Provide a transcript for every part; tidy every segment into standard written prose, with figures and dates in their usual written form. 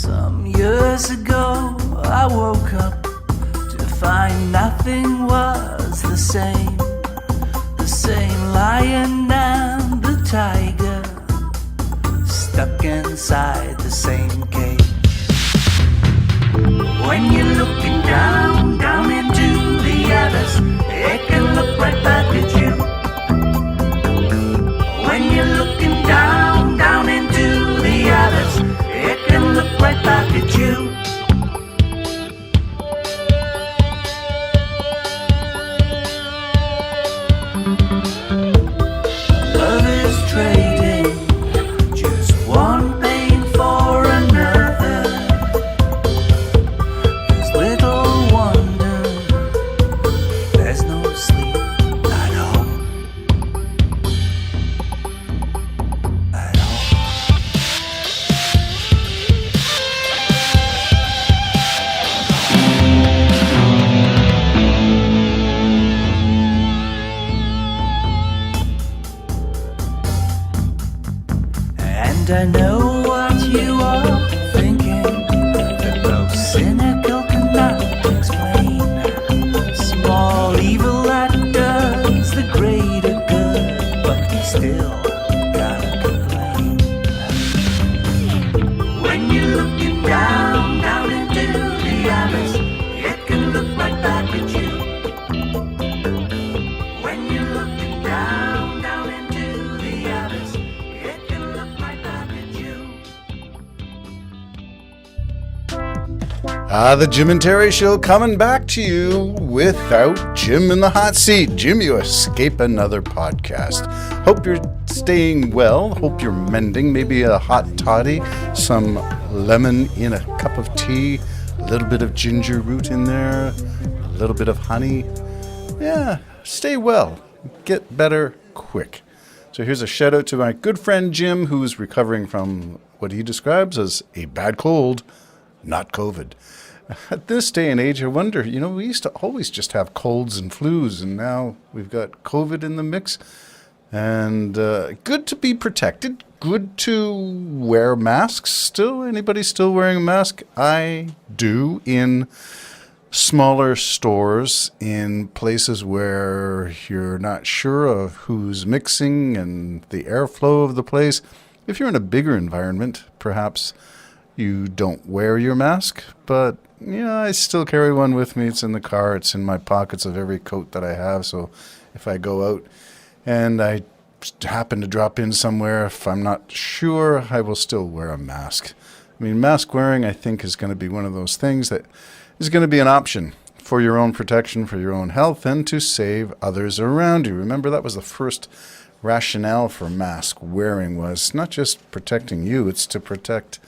Some years ago I woke up to find nothing was the same. The same lion and the tiger stuck inside the same cage. When you're looking down, down into the abyss, it can look right back at you. When you're looking down, down into the abyss, it can look right back at you. Love is trading just one pain for another. There's little wonder, there's no sleep at all. At all. And I know what you are thinking, that those cynical cannot explain. Small evil that does the greater good, but you still gotta complain. When you're looking down, down into the abyss, it can look right back at you. When you're looking down, down into the abyss, it can look right back at you. The Jim and Terry Show coming back to you without Jim in the hot seat. Jim, you escape another podcast. Hope you're staying well. Hope you're mending. Maybe a hot toddy, some lemon in a cup of tea, a little bit of ginger root in there, a little bit of honey. Yeah, stay well. Get better quick. So here's a shout out to my good friend Jim, who's recovering from what he describes as a bad cold, not COVID. At this day and age, I wonder, we used to always just have colds and flus, and now we've got COVID in the mix. And good to be protected, good to wear masks still. Anybody still wearing a mask? I do, in smaller stores, in places where you're not sure of who's mixing and the airflow of the place. If you're in a bigger environment, perhaps you don't wear your mask, but I still carry one with me. It's in the car. It's in my pockets of every coat that I have. So if I go out and I happen to drop in somewhere, if I'm not sure, I will still wear a mask. I mean, mask wearing, I think, is going to be one of those things that is going to be an option for your own protection, for your own health, and to save others around you. Remember, that was the first rationale for mask wearing, was not just protecting you, it's to protect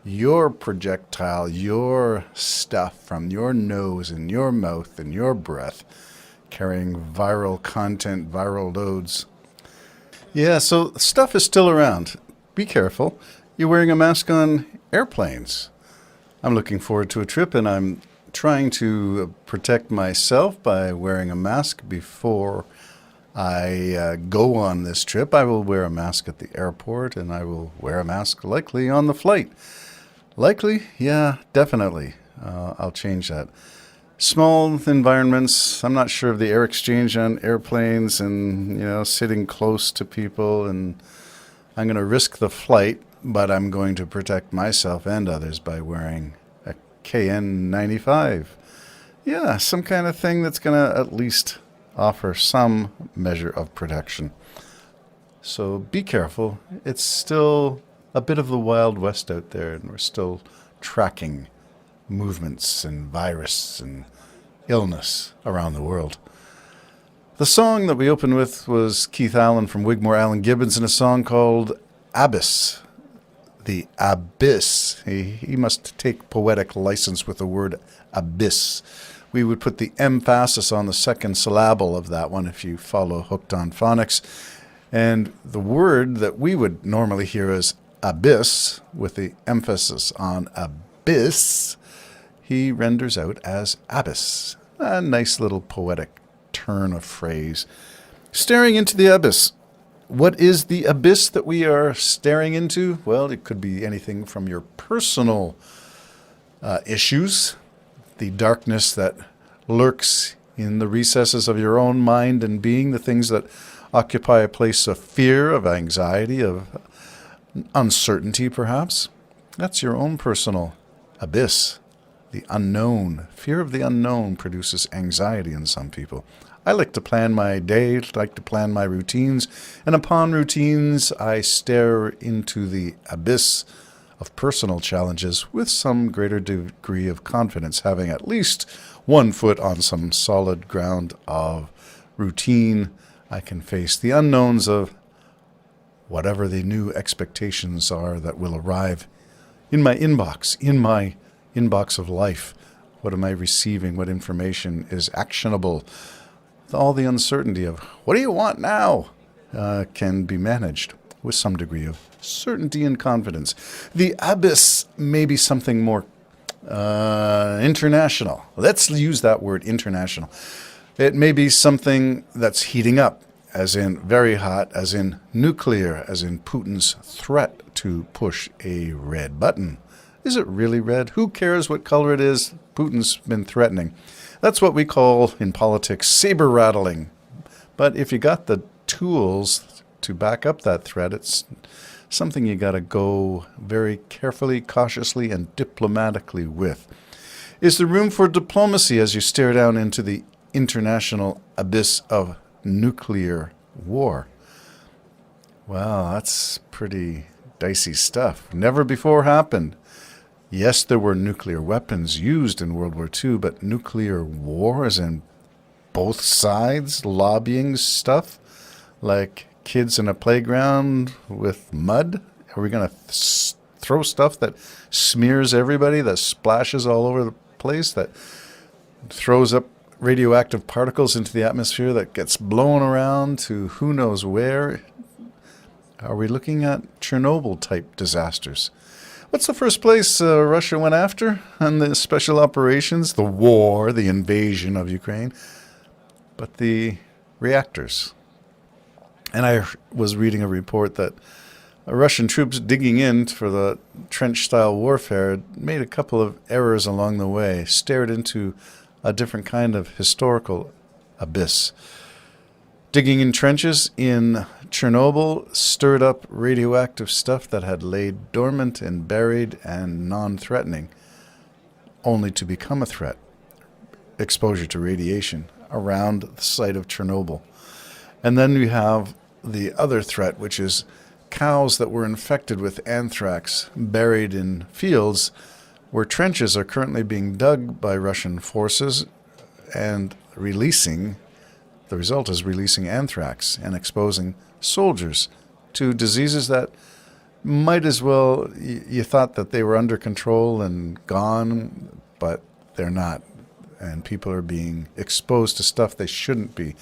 your projectile, your stuff from your nose and your mouth and your breath, carrying viral content, viral loads. Yeah, so stuff is still around. Be careful. You're wearing a mask on airplanes. I'm looking forward to a trip, and I'm trying to protect myself by wearing a mask before I go on this trip. I will wear a mask at the airport, and I will wear a mask likely on the flight. Likely? Yeah, definitely. I'll change that. Small environments, I'm not sure of the air exchange on airplanes and, sitting close to people, and I'm going to risk the flight, but I'm going to protect myself and others by wearing a KN95. Yeah, some kind of thing that's going to at least offer some measure of protection. So be careful. It's still a bit of the Wild West out there, and we're still tracking movements and virus and illness around the world. The song that we opened with was Keith Allen from Wigmore Allen Gibbons, in a song called Abyss. The abyss. He must take poetic license with the word abyss. We would put the emphasis on the second syllable of that one if you follow Hooked on Phonics. And the word that we would normally hear as abyss, with the emphasis on abyss, he renders out as abyss. A nice little poetic turn of phrase. Staring into the abyss. What is the abyss that we are staring into? Well, it could be anything from your personal issues, the darkness that lurks in the recesses of your own mind and being, the things that occupy a place of fear, of anxiety, of uncertainty perhaps. That's your own personal abyss, the unknown. Fear of the unknown produces anxiety in some people. I like to plan my day, like to plan my routines, and upon routines I stare into the abyss of personal challenges with some greater degree of confidence, having at least 1 foot on some solid ground of routine. I can face the unknowns of whatever the new expectations are that will arrive in my inbox of life. What am I receiving? What information is actionable? All the uncertainty of what do you want now can be managed with some degree of certainty and confidence. The abyss may be something more international. Let's use that word, international. It may be something that's heating up, as in very hot, as in nuclear, as in Putin's threat to push a red button. Is it really red? Who cares what color it is? Putin's been threatening. That's what we call in politics saber rattling. But if you got the tools to back up that threat, it's something you got to go very carefully, cautiously, and diplomatically with. Is there room for diplomacy as you stare down into the international abyss of nuclear war? Well, that's pretty dicey stuff. Never before happened. Yes, there were nuclear weapons used in World War II, but nuclear war, as in both sides lobbying stuff, like kids in a playground with mud? Are we going to throw stuff that smears everybody, that splashes all over the place, that throws up radioactive particles into the atmosphere, that gets blown around to who knows where? Are we looking at Chernobyl-type disasters? What's the first place Russia went after on the special operations? The war, the invasion of Ukraine, but the reactors. And I was reading a report that Russian troops digging in for the trench-style warfare made a couple of errors along the way, stared into a different kind of historical abyss. Digging in trenches in Chernobyl stirred up radioactive stuff that had laid dormant and buried and non-threatening, only to become a threat. Exposure to radiation around the site of Chernobyl. And then we have the other threat, which is cows that were infected with anthrax buried in fields where trenches are currently being dug by Russian forces and releasing. The result is releasing anthrax and exposing soldiers to diseases that might as well, you thought that they were under control and gone, but they're not. And people are being exposed to stuff they shouldn't be.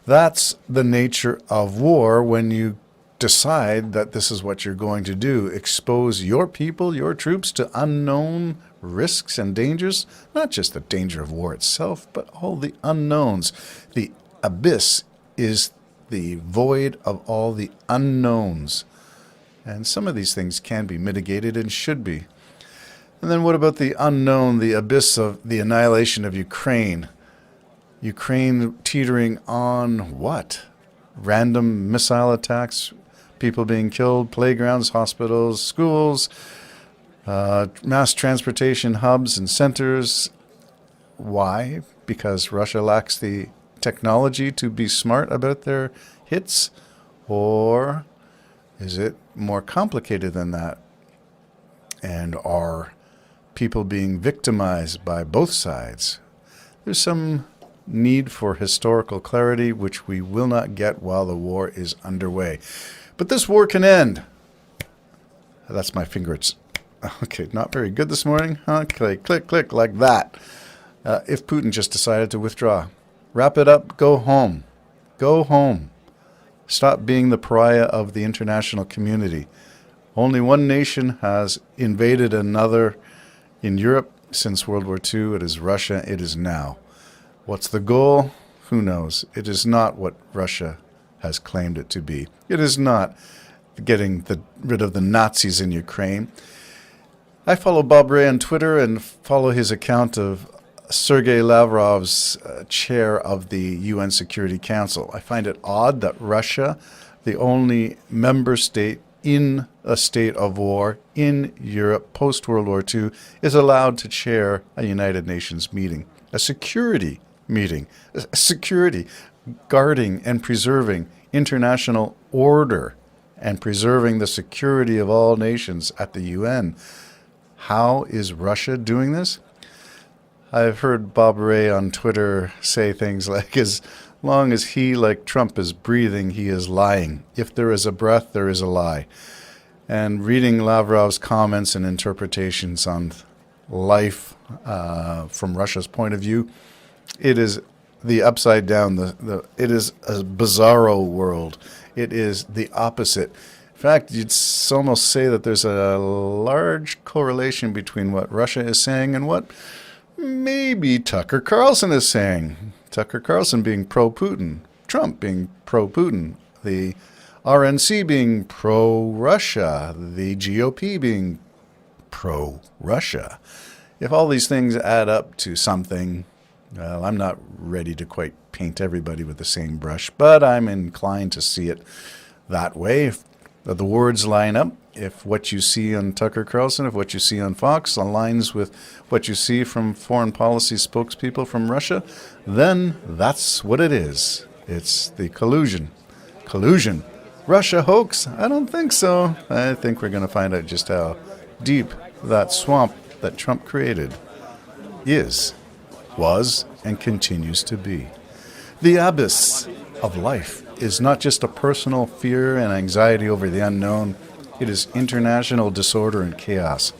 That's the nature of war when you decide that this is what you're going to do. Expose your people, your troops to unknown risks and dangers. Not just the danger of war itself, but all the unknowns. The abyss is the void of all the unknowns. And some of these things can be mitigated and should be. And then what about the unknown, the abyss of the annihilation of Ukraine? Ukraine teetering on what? Random missile attacks, people being killed, playgrounds, hospitals, schools, mass transportation hubs and centers. Why? Because Russia lacks the technology to be smart about their hits? Or is it more complicated than that? And are people being victimized by both sides? There's some need for historical clarity, which we will not get while the war is underway. But this war can end. That's my finger. It's okay, not very good this morning. Okay, click, click, like that. If Putin just decided to withdraw. Wrap it up, go home. Go home. Stop being the pariah of the international community. Only one nation has invaded another in Europe since World War II. It is Russia. It is now. What's the goal? Who knows? It is not what Russia has claimed it to be. It is not getting rid of the Nazis in Ukraine. I follow Bob Ray on Twitter and follow his account of Sergei Lavrov's chair of the UN Security Council. I find it odd that Russia, the only member state in a state of war in Europe post-World War II, is allowed to chair a United Nations meeting, a security meeting, security guarding and preserving international order and preserving the security of all nations at the UN. How is Russia doing this? I've heard Bob Ray on Twitter say things like, as long as he, like Trump, is breathing, he is lying. If there is a breath, there is a lie. And reading Lavrov's comments and interpretations on life from Russia's point of view, it is the upside down. It is a bizarro world. It is the opposite. In fact, you'd almost say that there's a large correlation between what Russia is saying and what maybe Tucker Carlson is saying. Tucker Carlson being pro-Putin, Trump being pro-Putin, the RNC being pro-Russia, the GOP being pro-Russia. If all these things add up to something, well, I'm not ready to quite paint everybody with the same brush, but I'm inclined to see it that way. If the words line up, if what you see on Tucker Carlson, if what you see on Fox aligns with what you see from foreign policy spokespeople from Russia, then that's what it is. It's the collusion. Collusion. Russia hoax? I don't think so. I think we're going to find out just how deep that swamp that Trump created is, was, and continues to be. The abyss of life is not just a personal fear and anxiety over the unknown. It is international disorder and chaos.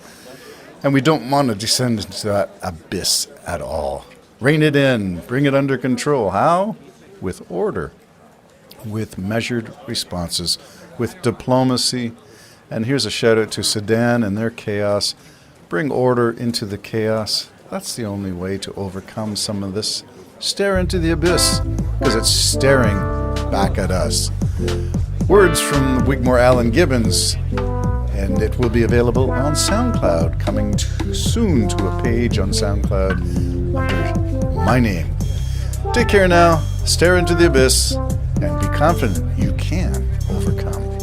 And we don't want to descend into that abyss at all. Rein it in, bring it under control. How? With order, with measured responses, with diplomacy. And here's a shout out to Sudan and their chaos. Bring order into the chaos. That's the only way to overcome some of this. Stare into the abyss, because it's staring back at us. Words from Wigmore Allen Gibbons, and it will be available on SoundCloud, coming soon to a page on SoundCloud under my name. Take care now, stare into the abyss, and be confident you can overcome.